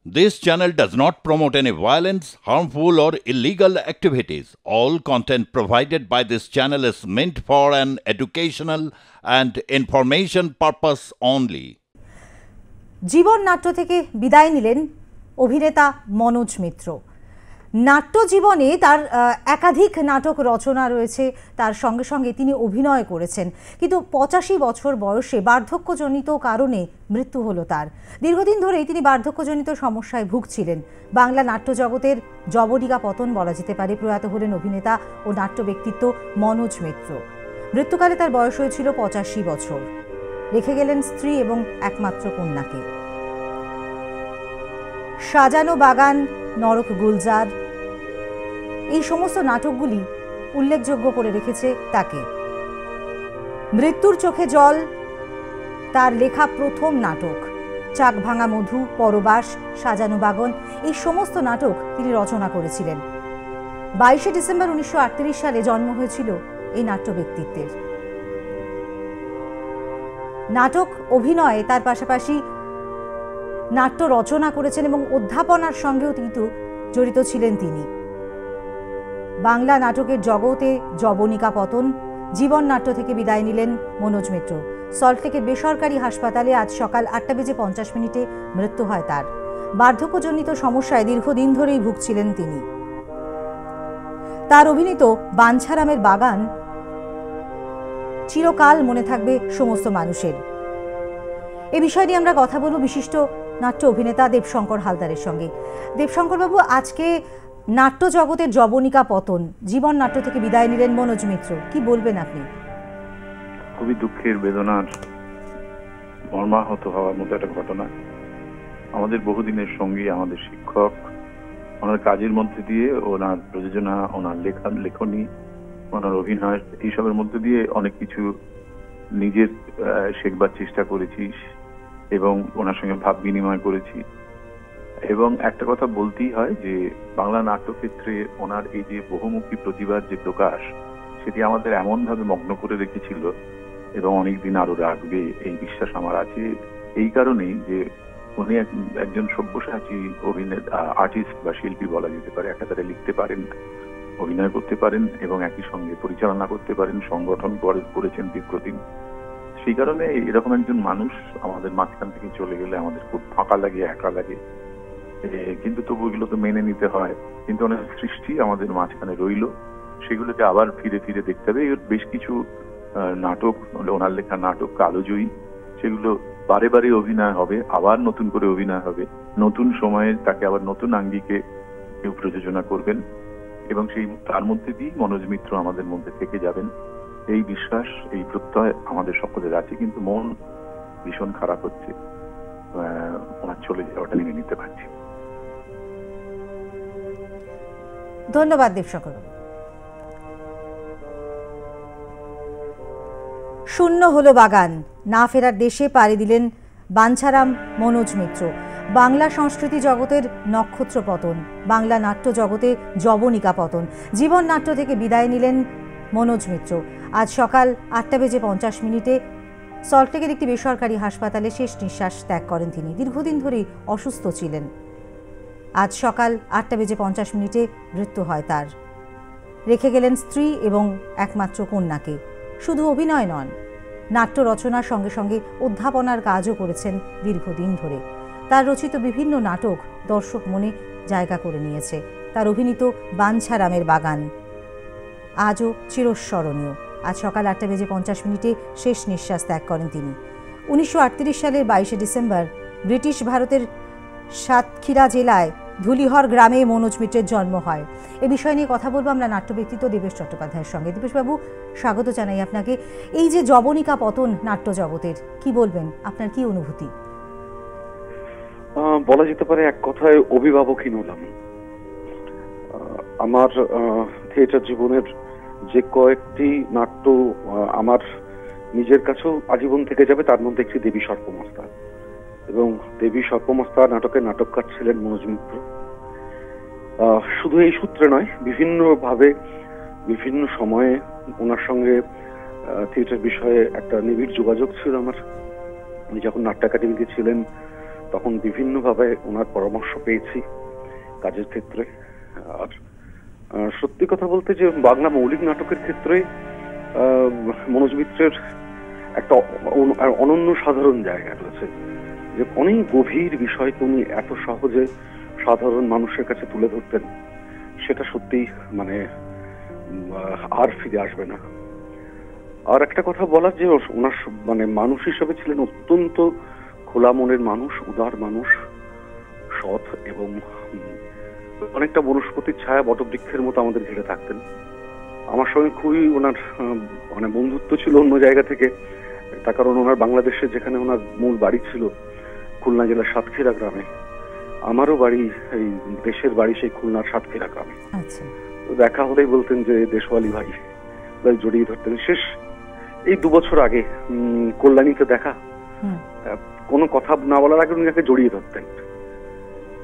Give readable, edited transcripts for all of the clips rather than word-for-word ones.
This channel does not promote any violence, harmful, or illegal activities. All content provided by this channel is meant for an educational and information purpose only. জীবন নাট্য থেকে বিদায় নিলেন অভিনেতা মনোজ মিত্র। নাট্য জীবনে তার একাধিক নাটক রচনা রয়েছে, তার সঙ্গে সঙ্গে তিনি অভিনয় করেছেন, কিন্তু 85 বছর বয়সে বার্ধক্যজনিত কারণে মৃত্যু হলো তার। দীর্ঘদিন ধরেই তিনি বার্ধক্যজনিত সমস্যায় ভুগছিলেন। বাংলা নাট্য জগতের যবনিকা পতন বলা যেতে পারে। প্রয়াত হলেন অভিনেতা ও নাট্য ব্যক্তিত্ব মনোজ মিত্র। মৃত্যুকালে তার বয়স হয়েছিল 85 বছর। রেখে গেলেন স্ত্রী এবং একমাত্র কন্যাকে। সাজানো বাগান, নরক গুলজার, এই সমস্ত নাটকগুলি উল্লেখযোগ্য করে রেখেছে তাকে। মৃত্যুর চোখে জল তার লেখা প্রথম নাটক। চাক ভাঙা মধু, পরবাস, সাজানো বাগান, এই সমস্ত নাটক তিনি রচনা করেছিলেন। 22শে ডিসেম্বর 1938 সালে জন্ম হয়েছিল এই নাট্য ব্যক্তিত্বের। নাটক অভিনয়ে তার পাশাপাশি নাট্য রচনা করেছেন এবং অধ্যাপনার সঙ্গেও কিন্তু জড়িত ছিলেন তিনি। বাংলা নাটকের জগতে যবনিকা পতন। জীবন নাট্য থেকে বিদায় নিলেন মনোজ মিত্র। সল্টলেকের বেসরকারি হাসপাতালে আজ সকাল 8:50 মৃত্যু হয় তার। বার্ধক্যজনিত সমস্যায় দীর্ঘদিন ধরেই ভুগছিলেন তিনি। তার অভিনীত বাঞ্ছারামের বাগান চিরকাল মনে থাকবে সমস্ত মানুষের। এ বিষয় নিয়ে আমরা কথা বলব বিশিষ্ট নাট্য অভিনেতা দেবশঙ্কর হালদারের সঙ্গে। দেবশঙ্কর বাবু, আজকে নাট্য জগতের যবনিকা পতন, জীবন নাট্য থেকে বিদায় নিলেন মনোজ মিত্র, কি বলবেন আপনি? খুবই দুঃখের, বেদনার, মর্মাহত হওয়ার মতো একটা ঘটনা। আমাদের বহুদিনের সঙ্গী, আমাদের শিক্ষক, ওনার কাজের মধ্যে দিয়ে, ওনার প্রযোজনা, ওনার লেখনী, ওনার অভিনয়, এইসবের মধ্যে দিয়ে অনেক কিছু নিজের শেখবার চেষ্টা করেছি এবং ওনার সঙ্গে ভাব বিনিময় করেছি। এবং একটা কথা বলতেই হয় যে বাংলা নাট্যক্ষেত্রে ওনার এই যে বহুমুখী প্রতিভার যে প্রকাশ, সেটি আমাদের এমনভাবে মগ্ন করে রেখেছিল এবং অনেকদিন আরো রাখবে, এই বিশ্বাস আমার আছে। এই কারণেই যে উনি একজন সব্যসাচী অভিনেতা, আর্টিস্ট বা শিল্পী বলা যেতে পারে। একাধারে লিখতে পারেন, অভিনয় করতে পারেন এবং একই সঙ্গে পরিচালনা করতে পারেন, সংগঠন করেছেন দীর্ঘদিন। সেই কারণে এরকম একজন মানুষ আমাদের মাঝখান থেকে চলে গেলে আমাদের খুব ফাঁকা লাগে, একা লাগে, কিন্তু তবু এগুলোকে মেনে নিতে হয়। কিন্তু অনেক সৃষ্টি আমাদের মাঝখানে রইল, সেগুলোকে আবার ফিরে ফিরে দেখতে হবে। বেশ কিছু নাটক, ওনার লেখা নাটক কালোজয়ী, সেগুলো বারে বারে অভিনয় হবে, আবার নতুন করে অভিনয় হবে, নতুন সময়ে তাকে আবার নতুন আঙ্গিকে কেউ প্রযোজনা করবেন এবং সেই তার মধ্যে দিয়েই মনোজ মিত্র আমাদের মধ্যে থেকে যাবেন, এই বিশ্বাস, এই প্রত্যয় আমাদের সকলের আছে। কিন্তু মন ভীষণ খারাপ হচ্ছে, ওনার চলে যাওয়াটা মেনে নিতে পারছি। ধন্যবাদ দেবশঙ্কর। শূন্য হলো বাগান, না ফেরার দেশে পাড়ি দিলেন বাঞ্ছারাম মনোজ মিত্র। বাংলা সংস্কৃতি জগতের নক্ষত্র পতন, বাংলা নাট্য জগতে যবনিকা পতন। জীবন নাট্য থেকে বিদায় নিলেন মনোজ মিত্র। আজ সকাল 8:50 সল্টলেকের একটি বেসরকারি হাসপাতালে শেষ নিঃশ্বাস ত্যাগ করেন তিনি। দীর্ঘদিন ধরেই অসুস্থ ছিলেন। আজ সকাল 8:50 মৃত্যু হয় তার। রেখে গেলেন স্ত্রী এবং একমাত্র কন্যাকে। শুধু অভিনয় নন, নাট্য রচনার সঙ্গে সঙ্গে অধ্যাপনার কাজও করেছেন দীর্ঘদিন ধরে। তার রচিত বিভিন্ন নাটক দর্শক মনে জায়গা করে নিয়েছে। তার অভিনীত বাঞ্ছারামের বাগান আজও চিরস্মরণীয়। আজ সকাল 8:50 শেষ নিঃশ্বাস ত্যাগ করেন তিনি। 1938 সালের 22শে ডিসেম্বর ব্রিটিশ ভারতের সাতক্ষীরা জেলায় ধুলিহর গ্রামে মনোজ মিত্রের জন্ম হয়। এ বিষয় নিয়ে কথা বলবো আমরা নাট্য ব্যক্তিত্ব দেবেশ চট্টোপাধ্যায়ের সঙ্গে। দেবেশবাবু, স্বাগত জানাই আপনাকে। এই যে যবনিকা পতন নাট্য জগতের, কি বলবেন, আপনার কি অনুভূতি? বলা যেতে পারে এক কথায় অভিভাবকহীন হলাম। আমার থিয়েটার জীবনের যে কয়েকটি নাট্য আমার নিজের কাছেও আজীবন থেকে যাবে, তার মধ্যে একটি দেবী সর্পমস্তা, এবং দেবী সর্পমস্তা নাটকের নাটককার ছিলেন মনোজ মিত্র। শুধু এই সূত্রে নয়, বিভিন্ন ভাবে বিভিন্ন সময়ে ওনার সঙ্গে থিয়েটার বিষয়ে একটা নিবিড় যোগাযোগ ছিল আমার। উনি যখন নাট্য একাডেমিতে ছিলেন তখন বিভিন্নভাবে ওনার পরামর্শ পেয়েছি কাজের ক্ষেত্রে। আর সত্যি কথা বলতে যে বাংলা মৌলিক নাটকের ক্ষেত্রে মনোজ মিত্রের একটা অনন্য সাধারণ জায়গা রয়েছে, যে অনেক গভীর বিষয়কে উনি এত সহজে সাধারণ মানুষের কাছে তুলে ধরতেন, সেটা সত্যি মানে আর ফিরে আসবে না। আর একটা কথা বলার, যে ওনার মানে মানুষ হিসেবে ছিলেন অত্যন্ত খোলা মনের মানুষ, উদার মানুষ, সৎ, এবং অনেকটা বনস্পতির ছায়া বটবৃক্ষের মতো আমাদের ঘিরে থাকতেন। আমার সঙ্গে খুবই ওনার মানে বন্ধুত্ব ছিল অন্য জায়গা থেকে, তার কারণ ওনার বাংলাদেশে যেখানে ওনার মূল বাড়ি ছিল খুলনা জেলার সাতক্ষীরা গ্রামে, আমারও বাড়ি এই দেশের বাড়ি সেই খুলনার সাতক্ষীরা গ্রামে। দেখা হলেই বলতেন যে দেশওয়ালি ভাই, জড়িয়ে ধরতেন। শেষ এই 2 বছর আগে কল্যাণীতে দেখা, কোনো কথা না বলার আগে উনি যাকে জড়িয়ে ধরতেন।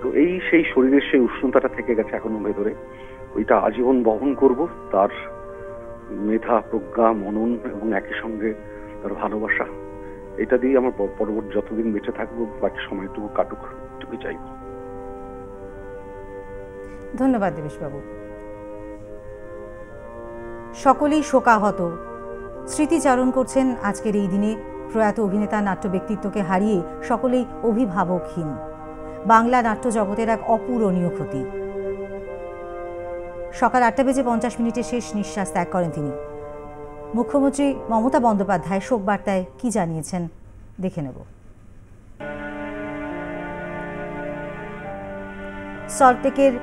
তো এই সেই শরীরের সেই উষ্ণতাটা থেকে গেছে এখনো ভেতরে, ওইটা আজীবন বহন করব। তার মেধা, প্রজ্ঞা, মনন এবং একই সঙ্গে তার ভালোবাসা, এটা দিয়ে আমার পরবর্তী যতদিন বেঁচে থাকবো বাকি সময়টুকু কাটুক, এটুকুই চাইব। ধন্যবাদ দেবেশবাবু। সকলেই শোকাহত, স্মৃতিচারণ করছেন আজকের এই দিনে প্রয়াত অভিনেতা, নাট্য ব্যক্তিত্বকে হারিয়ে সকলেই অভিভাবকহীন। বাংলা নাট্য জগতের এক অপূরণীয় ক্ষতি। সকাল 8:50 শেষ নিঃশ্বাস ত্যাগ করেন তিনি। মুখ্যমন্ত্রী মমতা বন্দ্যোপাধ্যায় শোক বার্তায় কি জানিয়েছেন দেখে নেব। সল্টলেকের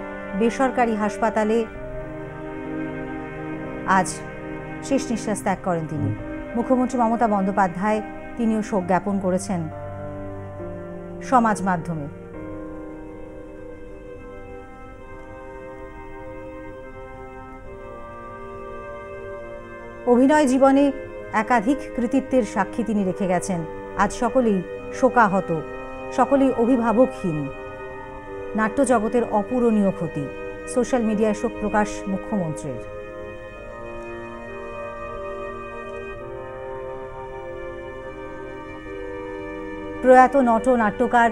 বেসরকারি হাসপাতালে আজ শেষ নিঃশ্বাস ত্যাগ করেন তিনি। মুখ্যমন্ত্রী মমতা বন্দ্যোপাধ্যায় তিনিও শোক জ্ঞাপন করেছেন সমাজ মাধ্যমে। অভিনয় জীবনে একাধিক কৃতিত্বের সাক্ষী তিনি রেখে গেছেন। আজ সকলেই শোকাহত, সকলেই অভিভাবকহীন। নাট্য জগতের অপূরণীয় ক্ষতি। সোশ্যাল মিডিয়ায় শোক প্রকাশ মুখ্যমন্ত্রীর। প্রয়াত নট নাট্যকার,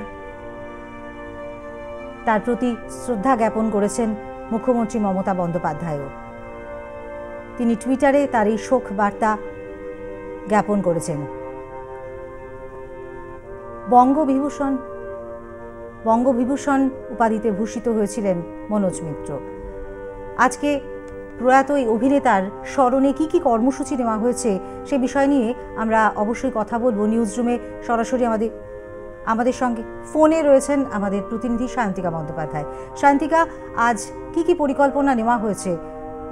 তার প্রতি শ্রদ্ধা জ্ঞাপন করেছেন মুখ্যমন্ত্রী মমতা বন্দ্যোপাধ্যায়ও। তিনি টুইটারে তার এই শোক বার্তা জ্ঞাপন করেছেন। বঙ্গবিভূষণ উপাধিতে ভূষিত হয়েছিলেন মনোজ মিত্র। আজকে প্রয়াত এই অভিনেতার স্মরণে কি কি কর্মসূচি নেওয়া হয়েছে সে বিষয় নিয়ে আমরা অবশ্যই কথা বলবো। নিউজ রুমে সরাসরি আমাদের সঙ্গে ফোনে রয়েছেন আমাদের প্রতিনিধি সায়ন্তিকা বন্দ্যোপাধ্যায়। সায়ন্তিকা, আজ কি কি পরিকল্পনা নেওয়া হয়েছে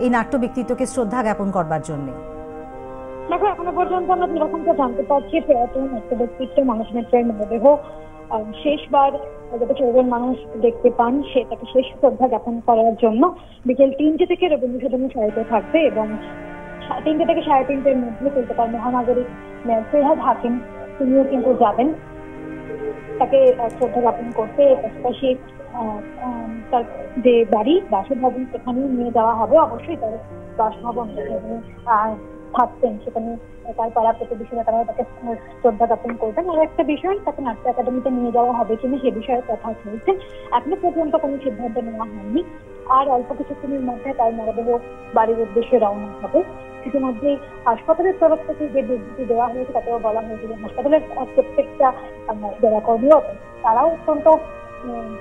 এই নাট্য ব্যক্তিত্বকে শ্রদ্ধা জ্ঞাপন করবার জন্য? দেখো, এখনো পর্যন্ত আমরা যেরকমটা জানতে পারছি, প্রয়াত নাট্য ব্যক্তিত্ব মনোজ মিত্রের মৃতদেহ শেষবার যাতে 14 মানুষ দেখতে পান, সেটাকে শেষ শ্রদ্ধা জ্ঞাপন করার জন্য বিকেল 3টে থেকে রবীন্দ্র সদনে শায়িত থাকবে এবং 3টে থেকে 3:30-এর মধ্যে কলকাতার মহানগরীর মেয়র ফিরহাদ হাকিম তিনিও কিন্তু যাবেন তাকে শ্রদ্ধা জ্ঞাপন করতে। পাশাপাশি তার যে বাড়ি, বাসভবন, সেখানেও নিয়ে যাওয়া হবে। অবশ্যই তার বাসভবন থাকতেন, সেখানে তার পাড়া প্রতিবেশীরা তারা তাকে শ্রদ্ধা জ্ঞাপন করবেন। আর একটা বিষয়, তাকে নাট্য একাডেমিতে নিয়ে যাওয়া হবে কিনা সে বিষয়ে কথা চলছে। এখনো পর্যন্ত কোনো সিদ্ধান্ত নেওয়া হয়নি। আর অল্প কিছুক্ষণের মধ্যে তার মরদেহ বাড়ির উদ্দেশ্যে রওনা হবে। ইতিমধ্যেই হাসপাতালের তরফ থেকে যে বিবৃতি দেওয়া হয়েছে তাতেও বলা হয়েছে যে হাসপাতালের প্রত্যেকটা যারা কর্মরত তারাও অত্যন্ত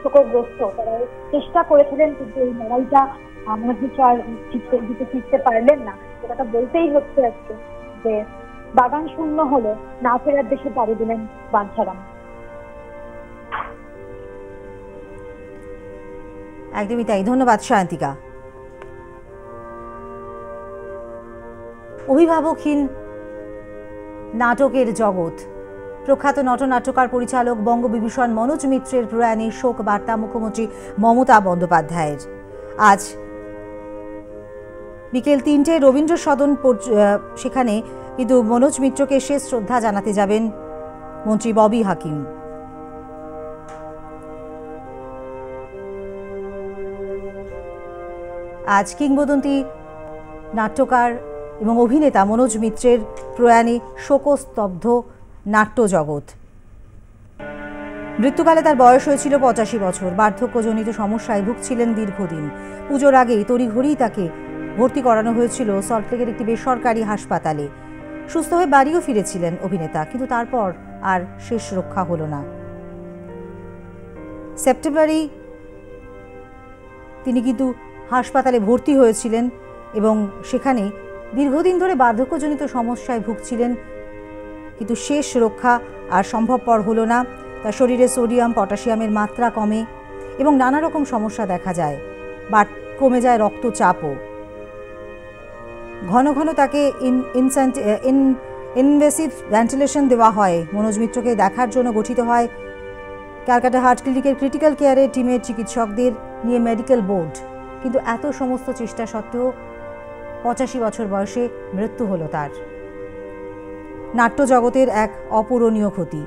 শোকগ্রস্ত। তারা চেষ্টা করেছিলেন কিন্তু এই লড়াইটা মনোজ মিত্র আর ফিরতে পারলেন না। সেটা বলতেই হচ্ছে আজকে যে বাগান শূন্য হলো, না ফেরার দেশে পাড়ি দিলেন বাঞ্ছারাম। একদমই তাই। ধন্যবাদ সায়ন্তিকা। অভিভাবকহীন নাটকের জগৎ। প্রখ্যাত নটনাট্যকার, পরিচালক বঙ্গবিভূষণ মনোজ মিত্রের প্রয়াণে শোক বার্তা মুখ্যমন্ত্রী মমতা বন্দ্যোপাধ্যায়ের। আজ বিকেল 3টে রবীন্দ্র সদন, সেখানে কিন্তু মনোজ মিত্রকে শেষ শ্রদ্ধা জানাতে যাবেন মন্ত্রী ববি হাকিম। আজ কিংবদন্তি নাট্যকার এবং অভিনেতা মনোজ মিত্রের প্রয়াণে শোকস্তব্ধ নাট্য জগৎ। মৃত্যুকালে তার বয়স হয়েছিল 85 বছর। বার্ধক্যজনিত সমস্যায় ভুগছিলেন দীর্ঘদিন। পুজোর আগেই তড়িঘড়ি তাকে ভর্তি করানো হয়েছিল সল্টলেকের একটি বেসরকারি হাসপাতালে। সুস্থ হয়ে বাড়িও ফিরেছিলেন অভিনেতা, কিন্তু তারপর আর শেষ রক্ষা হলো না। সেপ্টেম্বরেই তিনি কিন্তু হাসপাতালে ভর্তি হয়েছিলেন এবং সেখানে দীর্ঘদিন ধরে বার্ধক্যজনিত সমস্যায় ভুগছিলেন, কিন্তু শেষ রক্ষা আর সম্ভবপর হলো না। তার শরীরে সোডিয়াম পটাশিয়ামের মাত্রা কমে এবং নানা রকম সমস্যা দেখা যায়, বা কমে যায় রক্তচাপও। ঘন ঘন তাকে ইনভেসিভ ভেন্টিলেশন দেওয়া হয়। মনোজ মিত্রকে দেখার জন্য গঠিত হয় ক্যালকাটা হার্ট ক্লিনিকের ক্রিটিক্যাল কেয়ারের টিমের চিকিৎসকদের নিয়ে মেডিকেল বোর্ড। কিন্তু এত সমস্ত চেষ্টা সত্ত্বেও 85 বছর বয়সে মৃত্যু হলো তার। নাট্যজগতের এক অপূরণীয় ক্ষতি।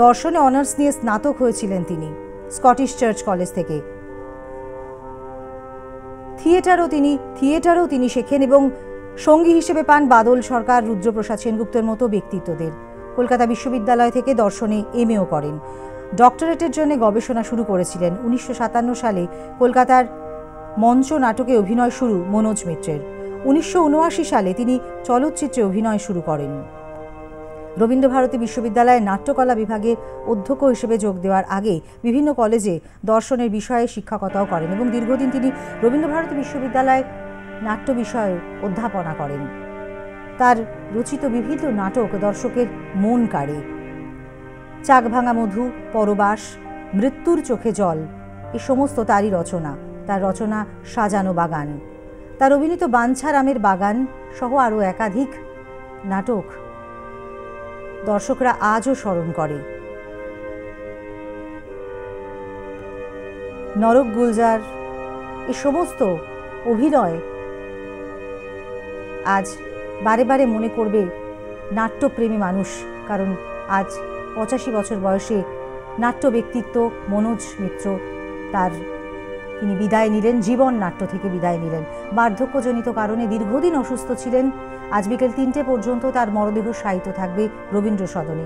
দর্শনে অনার্স নিয়ে স্নাতক হয়েছিলেন তিনি স্কটিশ চার্চ কলেজ থেকে। থিয়েটারও তিনি শেখেন এবং সঙ্গী হিসেবে পান বাদল সরকার, রুদ্রপ্রসাদ সেনগুপ্তের মতো ব্যক্তিত্বদের। কলকাতা বিশ্ববিদ্যালয় থেকে দর্শনে এমএও করেন। ডক্টরেটের জন্য গবেষণা শুরু করেছিলেন। 1957 সালে কলকাতার মঞ্চ নাটকে অভিনয় শুরু মনোজ মিত্রের। 1979 সালে তিনি চলচ্চিত্রে অভিনয় শুরু করেন। রবীন্দ্রভারতী বিশ্ববিদ্যালয়ের নাট্যকলা বিভাগের অধ্যক্ষ হিসেবে যোগ দেওয়ার আগে বিভিন্ন কলেজে দর্শনের বিষয়ে শিক্ষকতাও করেন এবং দীর্ঘদিন তিনি রবীন্দ্রভারতী বিশ্ববিদ্যালয়ে নাট্য বিষয়ে অধ্যাপনা করেন। তার রচিত বিভিন্ন নাটক দর্শকের মন কাড়ে। চাকভাঙা মধু, পরবাস, মৃত্যুর চোখে জল, এ সমস্ত তারই রচনা। তার রচনা সাজানো বাগান, তার অভিনীত বাঞ্ছারামের বাগান সহ আরও একাধিক নাটক দর্শকরা আজও স্মরণ করে। নরক গুলজার, এ সমস্ত অভিনয় আজ বারে বারে মনে করবে নাট্যপ্রেমী মানুষ, কারণ আজ 85 বছর বয়সে নাট্য ব্যক্তিত্ব মনোজ মিত্র তিনি বিদায় নিলেন, জীবন নাট্য থেকে বিদায় নিলেন। বার্ধক্যজনিত কারণে দীর্ঘদিন অসুস্থ ছিলেন। আজ বিকেল 3টে পর্যন্ত তার মরদেহ শায়িত থাকবে রবীন্দ্র সদনে।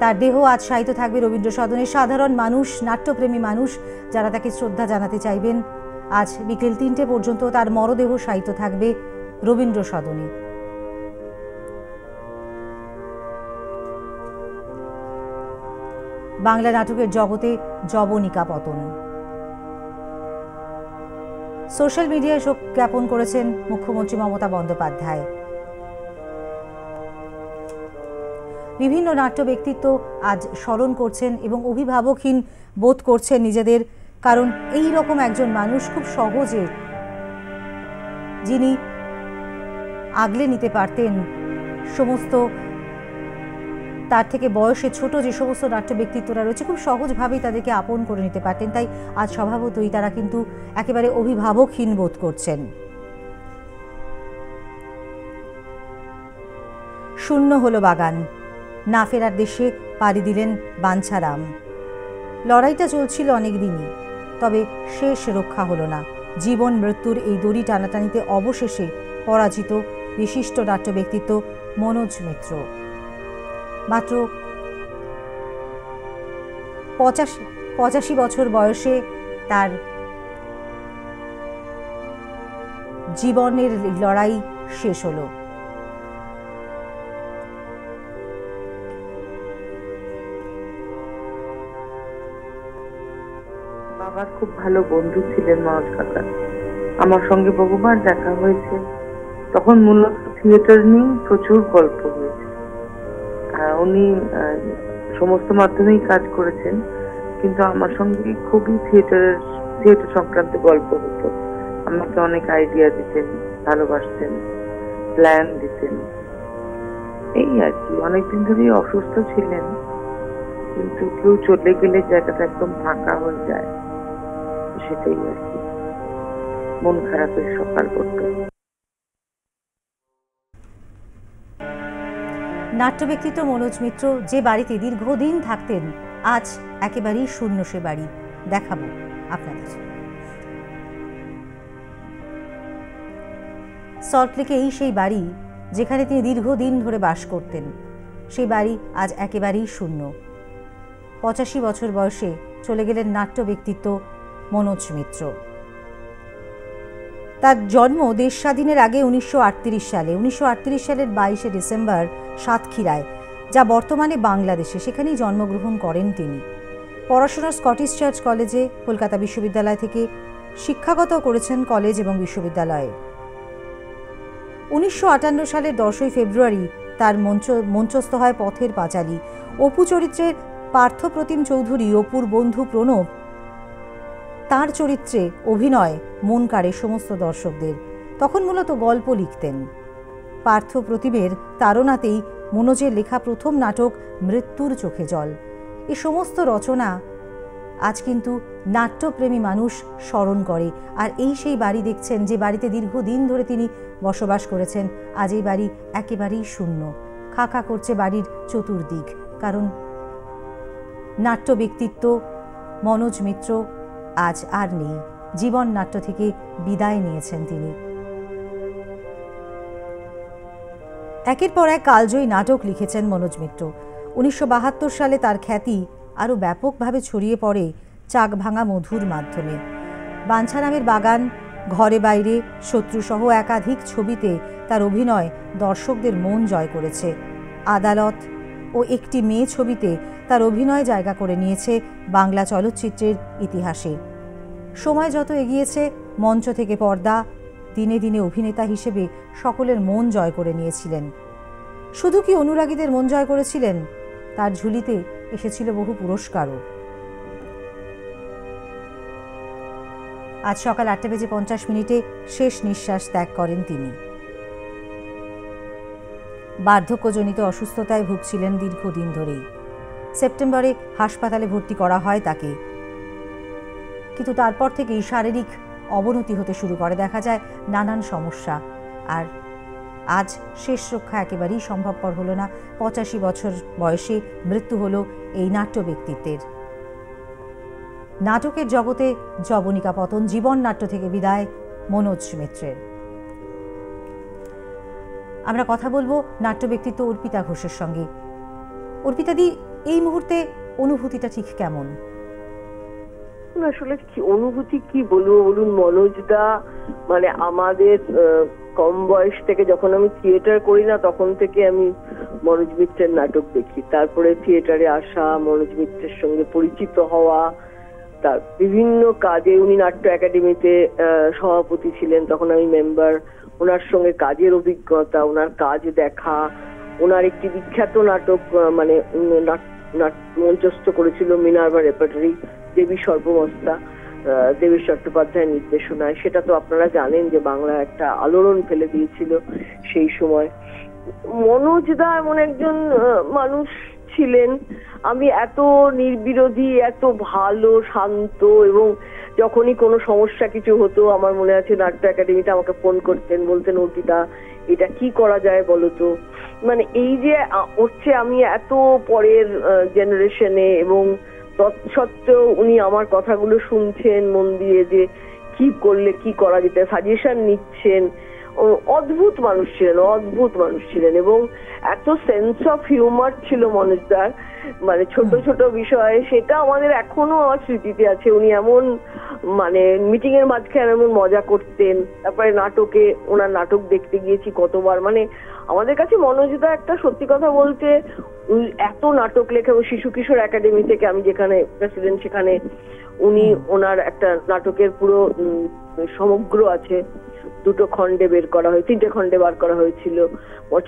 তার দেহ আজ শায়িত থাকবে রবীন্দ্র সদনে। সাধারণ মানুষ, নাট্যপ্রেমী মানুষ যারা তাকে শ্রদ্ধা জানাতে চাইবেন, আজ বিকেল 3টে পর্যন্ত তার মরদেহ শায়িত থাকবে রবীন্দ্র সদনে। বাংলা নাটকের জগতে যবনিকা পতন। সোশ্যাল মিডিয়ায় শোক জ্ঞাপন করেছেন মুখ্যমন্ত্রী মমতা বন্দ্যোপাধ্যায়। বিভিন্ন নাট্য ব্যক্তিত্ব আজ স্মরণ করছেন এবং অভিভাবকহীন বোধ করছেন নিজেদের, কারণ এই রকম একজন মানুষ খুব সহজে যিনি আগলে নিতে পারতেন সমস্ত তার থেকে বয়সে ছোট যে সমস্ত নাট্য ব্যক্তিত্বরা রয়েছে, খুব সহজভাবেই তাদেরকে আপন করে নিতে পারতেন। তাই আজ স্বভাবতই তারা কিন্তু একেবারে অভিভাবকহীন বোধ করছেন। শূন্য হলো বাগান, না ফেরার দেশে পাড়ি দিলেন বাঞ্ছারাম। লড়াইটা চলছিল অনেক দিনই, তবে শেষ রক্ষা হলো না। জীবন মৃত্যুর এই দড়ি টানাটানিতে অবশেষে পরাজিত বিশিষ্ট নাট্য ব্যক্তিত্ব মনোজ মিত্র। মাত্র 85 বছর বয়সে তার জীবনের লড়াই শেষ হলো। বাবার খুব ভালো বন্ধু ছিলেন মনোজ কাকা। আমার সঙ্গে বহুবার দেখা হয়েছে। তখন মূলত থিয়েটার নিয়ে প্রচুর গল্প হয়েছে। উনি সমস্ত মাধ্যমেই কাজ করেছেন, কিন্তু আমার সঙ্গে খুবই থিয়েটার সংক্রান্ত গল্প হতো। আমাকে অনেক আইডিয়া দিতেন, ভালোবাসতেন, প্ল্যান দিতেন। এই আর কি। অনেকদিন ধরেই অসুস্থ ছিলেন, কিন্তু কেউ চলে গেলে জায়গাটা একদম ফাঁকা হয়ে যায়, সেটাই আর কি। মন খারাপের সকাল করত। নাট্য ব্যক্তিত্ব মনোজ মিত্র যে বাড়িতে দীর্ঘদিন থাকতেন, আজ একেবারেই শূন্য সে বাড়ি। দেখাবো আপনাদের। সল্টলেকে এই সেই বাড়ি যেখানে তিনি দীর্ঘদিন ধরে বাস করতেন। সেই বাড়ি আজ একেবারেই শূন্য। 85 বছর বয়সে চলে গেলেন নাট্য ব্যক্তিত্ব মনোজ মিত্র। তার জন্ম দেশ স্বাধীনের আগে 1938 সালে। 1938 সালের 22শে ডিসেম্বর সাতক্ষীরায়, যা বর্তমানে বাংলাদেশে, সেখানেই জন্মগ্রহণ করেন তিনি। পড়াশোনা স্কটিশ চার্চ কলেজে, কলকাতা বিশ্ববিদ্যালয় থেকে শিক্ষাগত করেছেন কলেজ এবং বিশ্ববিদ্যালয়ে। 1958 সালের 10ই ফেব্রুয়ারি তার মঞ্চস্থ হয় পথের পাঁচালী। অপু চরিত্রের পার্থপ্রতিম চৌধুরী, অপুর বন্ধু প্রণব, তার চরিত্রে অভিনয় মন কাড়ে সমস্ত দর্শকদের। তখন মূলত গল্প লিখতেন। পার্থপ্রতিমের তাড়নাতেই মনোজের লেখা প্রথম নাটক মৃত্যুর চোখে জল। এই সমস্ত রচনা আজ কিন্তু নাট্যপ্রেমী মানুষ স্মরণ করে। আর এই সেই বাড়ি দেখছেন, যে বাড়িতে দীর্ঘদিন ধরে তিনি বসবাস করেছেন। আজ এই বাড়ি একেবারেই শূন্য। খা খা করছে বাড়ির চতুর্দিক, কারণ নাট্য ব্যক্তিত্ব মনোজ মিত্র আজ আর নেই। জীবন নাট্য থেকে বিদায় নিয়েছেন তিনি। একের পর এক কালজয়ী নাটক লিখেছেন মনোজ মিত্র। 1972 সালে তার খ্যাতি আরও ব্যাপকভাবে ছড়িয়ে পড়ে চাকভাঙা মধুর মাধ্যমে। বাঞ্ছারামের বাগান, ঘরে বাইরে, শত্রুসহ একাধিক ছবিতে তার অভিনয় দর্শকদের মন জয় করেছে। আদালত ও একটি মেয়ে ছবিতে তার অভিনয় জায়গা করে নিয়েছে বাংলা চলচ্চিত্রের ইতিহাসে। সময় যত এগিয়েছে, মঞ্চ থেকে পর্দা, দিনে দিনে অভিনেতা হিসেবে সকলের মন জয় করে নিয়েছিলেন। শুধু কি অনুরাগীদের মন জয় করেছিলেন, তার ঝুলিতে এসেছিল বহু পুরস্কারও। আজ সকাল 8:50 শেষ নিঃশ্বাস ত্যাগ করেন তিনি। বার্ধক্যজনিত অসুস্থতায় ভুগছিলেন দীর্ঘদিন ধরেই। সেপ্টেম্বরে হাসপাতালে ভর্তি করা হয় তাকে, কিন্তু তারপর থেকেই শারীরিক অবনতি হতে শুরু করে। দেখা যায় নানান সমস্যা। আর আজ শেষ রক্ষা একেবারেই সম্ভবপর হলো না। 85 বছর বয়সে মৃত্যু হলো এই নাট্য ব্যক্তিত্বের। নাটকের জগতে যবনিকা পতন, জীবন নাট্য থেকে বিদায় মনোজ মিত্রের। আমরা কথা বলবো নাট্য ব্যক্তিত্ব অর্পিতা ঘোষের সঙ্গে। অর্পিতাদি, এই মুহূর্তে অনুভূতিটা ঠিক কেমন? আসলে কি অনুভূতি কি বলবো বলুন, মনোজদা মানে আমাদের কম বয়স থেকে, যখন আমি থিয়েটার করি না তখন থেকে আমি মনোজ মিত্রের নাটক দেখি। তারপরে থিয়েটারে আসা, মনোজ মিত্রের সঙ্গে পরিচিত হওয়া, তার বিভিন্ন কাজে, উনি নাট্য একাডেমিতে সভাপতি ছিলেন, তখন আমি মেম্বার। ওনার সঙ্গে কাজের অভিজ্ঞতা, ওনার কাজ দেখা, ওনার একটি বিখ্যাত নাটক মানে মঞ্চস্থ করেছিল মিনার্ভা রেপার্টরি, দেবী সর্বমস্তা, দেবেশ চট্টোপাধ্যায়ের নির্দেশনায়। সেটা তো আপনারা জানেন যে বাংলা একটা আলোড়ন ফেলে দিয়েছিল সেই সময়। মনোজদা এমন একজন মানুষ ছিলেন, আমি এত নির্বিরোধী, এত ভালো, শান্ত, এবং যখনই কোনো সমস্যা কিছু হতো, আমার মনে আছে নাট্য একাডেমিতে আমাকে ফোন করতেন, বলতেন অর্পিতা এটা কি করা যায় বলো তো। মানে এই যে হচ্ছে আমি এত পরের জেনারেশনে, এবং তৎসত্ত্বেও উনি আমার কথাগুলো শুনছেন মন দিয়ে, যে কি করলে কি করা যেতে, সাজেশন নিচ্ছেন। অদ্ভুত মানুষ ছিলেন, অদ্ভুত মানুষ ছিলেন। এবং এত সেন্স অফ হিউমার ছিল মনোজদার, মানে ছোট ছোট বিষয়ে, সেটা আমাদের এখনো আমার স্মৃতিতে আছে। উনি এমন মানে মিটিং এর মাঝখানে এমন মজা করতেন। তারপরে নাটকে, ওনার নাটক দেখতে গিয়েছি কতবার। মানে আমাদের কাছে মনোজদা একটা, সত্যি কথা বলতে, এত নাটক লেখা, শিশু কিশোর একাডেমি থেকে আমি যেখানে প্রেসিডেন্ট, সেখানে উনি ওনার একটা নাটকের পুরো সমগ্র আছে, 2 খণ্ডে বের করা হয়, 3টে খণ্ডে বার করা হয়েছিল।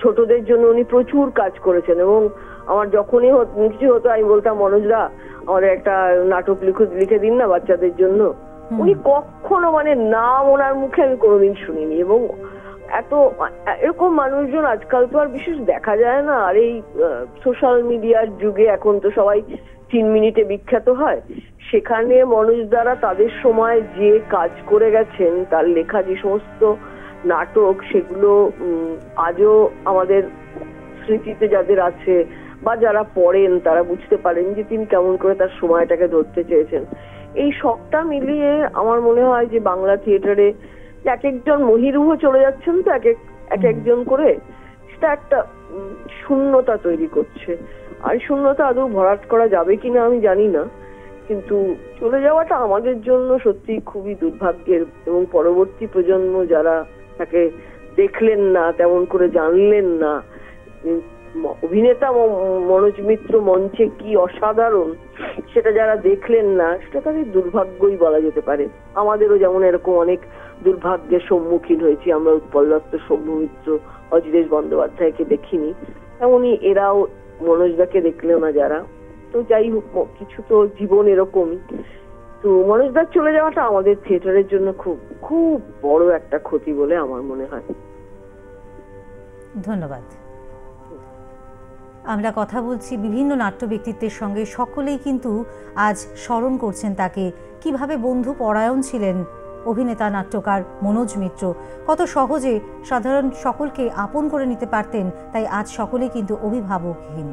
ছোটদের জন্য উনি প্রচুর কাজ করেছেন। এবং আমার যখনই কিছু হতো আমি বলতাম, মনোজদা আমাদের একটা নাটক লিখে দিন না বাচ্চাদের জন্য। উনি কখনো মানে নাম ওনার মুখে আমি কোনোদিন শুনিনি। এবং এত এরকম মানুষজন আজকাল তো আর বিশেষ দেখা যায় না। আর এই সোশ্যাল মিডিয়ার যুগে এখন তো সবাই 3 মিনিটে বিখ্যাত হয়। সেখানে মনোজ দ্বারা তাদের সময় যে কাজ করে গেছেন, তার লেখা যে সমস্ত নাটক, সেগুলো আজও আমাদের স্মৃতিতে যাদের আছে বা যারা পড়েন তারা বুঝতে পারেন যে তিনি কেমন করে তার সময়টাকে ধরতে চেয়েছেন। এই সবটা মিলিয়ে আমার মনে হয় যে বাংলা থিয়েটারে এক একজন মহিরুহ চলে যাচ্ছেন তো এক একজন করে, সেটা একটা শূন্যতা তৈরি করছে। আর শূন্যতা আদৌ ভরাট করা যাবে কিনা আমি জানি না, কিন্তু চলে যাওয়াটা আমাদের জন্য সত্যি খুবই দুর্ভাগ্যের। এবং পরবর্তী প্রজন্ম যারা তাকে দেখলেন না, তেমন করে জানলেন না, অভিনেতা মনোজ মিত্র মঞ্চে কি অসাধারণ সেটা যারা দেখলেন না, সেটা তাদের দুর্ভাগ্যই বলা যেতে পারে। আমাদেরও যেমন এরকম অনেক দুর্ভাগ্যের সম্মুখীন হয়েছি, আমরা উৎপল দত্ত, সৌম্য মিত্র, অজিতেশ বন্দ্যোপাধ্যায়কে দেখিনি, তেমনি এরাও মনোজদাকে দেখলো না যারা। তো যাই হোক, কিছু তো জীবন এরকমই। তো মনোজদার চলে যাওয়াটা আমাদের থিয়েটারের জন্য খুব খুব বড় একটা ক্ষতি বলে আমার মনে হয়। ধন্যবাদ। আমরা কথা বলছি বিভিন্ন নাট্য ব্যক্তিত্বের সঙ্গে, সকলেই কিন্তু আজ স্মরণ করছেন তাকে। কিভাবে বন্ধু পরায়ণ ছিলেন অভিনেতা নাট্যকার মনোজ মিত্র, কত সহজে সাধারণ সকলকে আপন করে নিতে পারতেন, তাই আজ সকলেই কিন্তু অভিভাবকহীন।